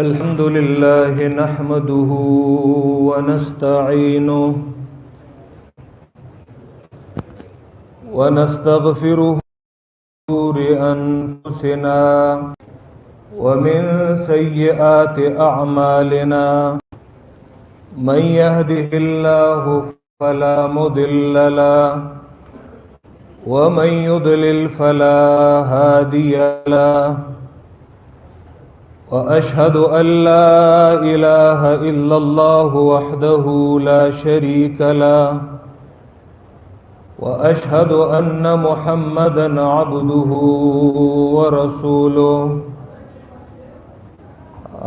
الحمد لله نحمده ونستعينه ونستغفره شرور أنفسنا ومن سيئات أعمالنا من يهده الله فلا مضل له ومن يضلل فلا هادي له وأشهد أن لا إله إلا الله وحده لا شريك له وأشهد أن محمدًا عبده ورسوله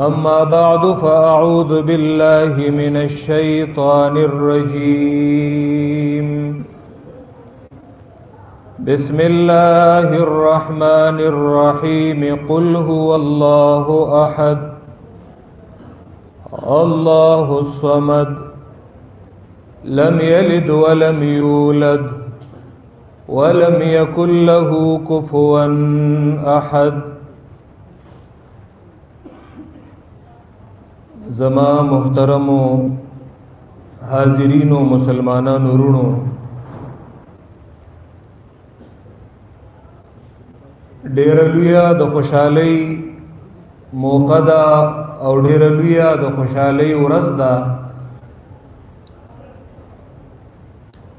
أما بعد فأعوذ بالله من الشيطان الرجيم بسم الله الرحمن الرحيم قل هو الله أحد الله الصمد لم يلد ولم يولد ولم يكن له كفوا أحد زما محترمو حاضرینو مسلمانانو ورونو ډیر لویا د خوشحالي موقع ده او ډیر لویا د خوشحالي ورځ ده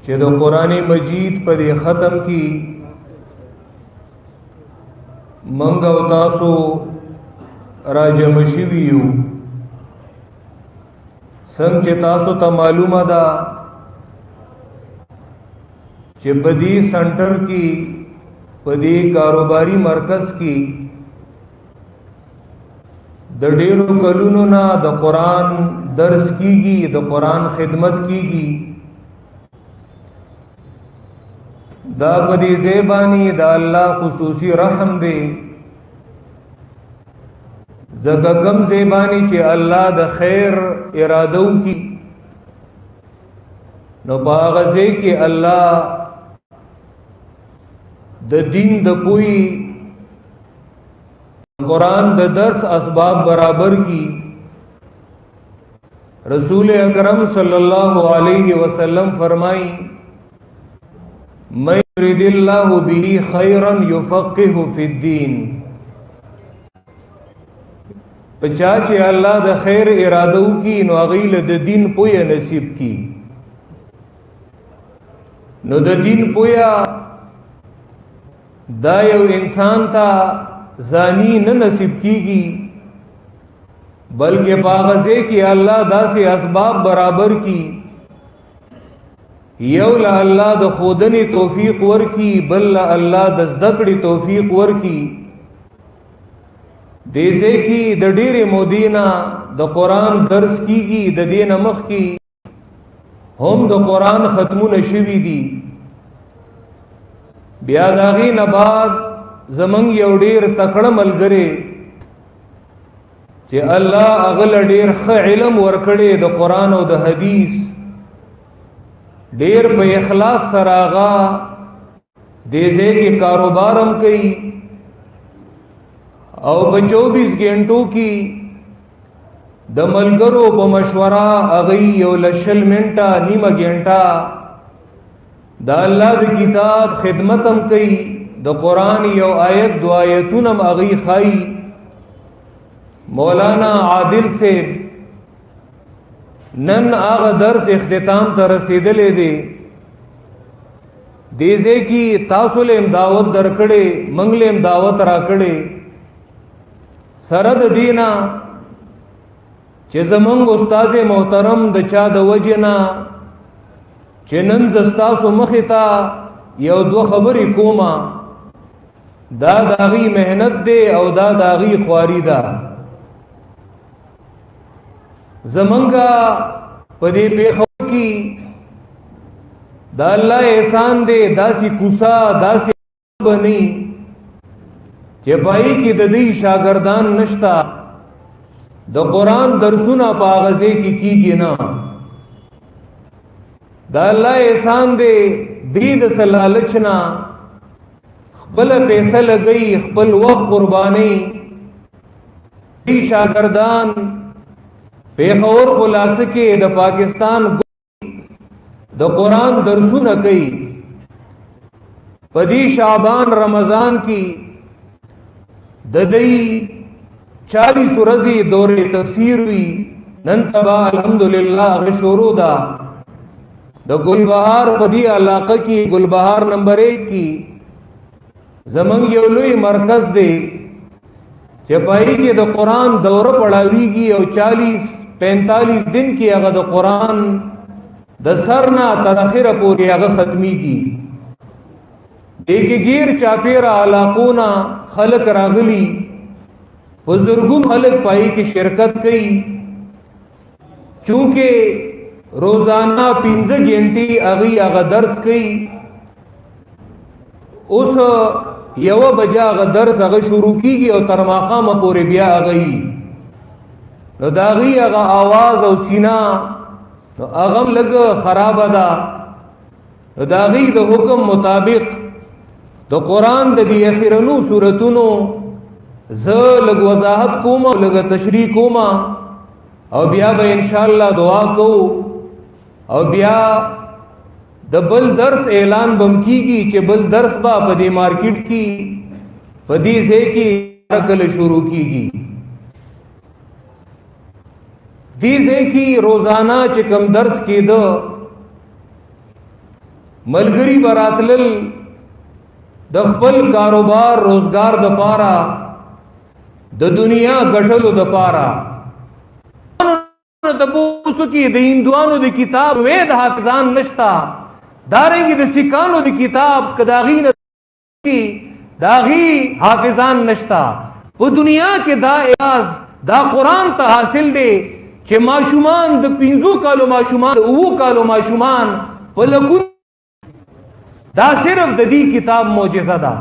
چې د قرآن مجید پر ختم کی منګ او تاسو راجم شویو څنګه چې تاسو ته معلومه ده چې بدی سنټر کی پدی کاروباری مرکز کی د ډیرو کلونو نه د قرآن درس کیږي د قرآن خدمت کیږي دا پدی زیبانی دا الله خصوصی رحم دی زګه کم زیبانی چې الله د خیر ارادو کی نو باغزه کی الله د دین د پوی قرآن د درس اسباب برابر کی رسول اکرم صلی اللہ علیہ وسلم فرمائی من یرید اللہ به خیرا یفقه فی الدین پچا چې الله د خیر ارادو کی نو غیل د دین پوی نصیب کی نو د دین پویا دا یو انسان ته زانی نه نصیب کیږي بلکې باغزه کې الله داسې اسباب برابر کی یو لا الله د خودنی توفیق ورکی بل لا الله د زدکړي توفیق ورکی دیزه کی د ډېرې مودینا د قران درس کیږي د دین مخ کی هم د قران ختمونه شوي دي بیا داغی نباد زمنګ یو ډیر تکړه ملګری چې الله اغل ډیر ښه علم ورکړي د قران او د حدیث ډیر په اخلاص سره آغا دیزه کې کاروبارم کوي او په 24 غنټو کې د ملګرو په مشوره اغي یو لشل منټه نیمه غنټه دا الله د کتاب خدمتم کوي د قرآن یو آیت دو آیتونم اغي خای مولانا عادل سے نن آغا درس اختتام ته رسیدلې دی دیزه کی تاسو له دعوت درکړې منګلې دعوت راکړې سرد دینا چې زمونږ استاد محترم د چا د وجنا چنن زستاسو مختا یو دو خبرې کوما دا داغي مهنت دی او دا داغي خواري ده زمنګا پدې پیخو کی دا الله احسان دی داسي کوسا داسي بني چې پای کې د دې شاګردان نشتا د قران درسونه پاغزه کی کیږي نه دا الله احسان دی بيد سلالچنا خپل پیسې لګي خپل وخت قرباني دې شاګردان پیښور خلاصه کې د پاکستان د قرآن درسونه کوي پدی شعبان رمضان کی ددئی 40 ورځې دورې تفسیر وی نن سبا الحمدللہ غشورو دا د ګلبهار پدی علاقه کی ګلبهار نمبر 1 کی زمنګ یو لوی مرکز دی چې پای کې د قرآن دوره پڑھاویږي او 40-45 دن کې هغه د قرآن د سرنا تر اخره پورې هغه ختميږي ایک گیر چاپیرا علاقونا خلق راغلی بزرگون خلق پائی کی شرکت کئی چونکہ روزانہ 15 گھنٹی اغی اغا درس کئی اس یو بجا اغا درس اغا شروع کی گی اور ترماخا مپوری بیا اغی نو داغی اغا آواز او سینا نو اغم لگ خراب دا نو داغی دا حکم مطابق د قرآن د دې اخیرنو سورتونو ز لږ وضاحت کوم او لږ تشریح کوم او بیا به ان شاء الله دعا کو او بیا د بل درس اعلان بم کیږي چې بل درس با په دې مارکیټ کې په دې ځای کې کله شروع کیږي دې ځای کې روزانه چې کم درس کېده ملګری براتلل د خپل کاروبار روزگار د پارا د دنیا ګټلو د پارا د بوسو کې د هندوانو د کتاب وید حافظان نشتا دارنګي د سکانو د کتاب کداغین داغي حافظان نشتا په دنیا کې دا اعزاز دا قرآن ته حاصل دی چې ماشومان د 15 کالو ماشومان د 9 کالو ماشومان په لکون دا صرف د دې کتاب معجزه ده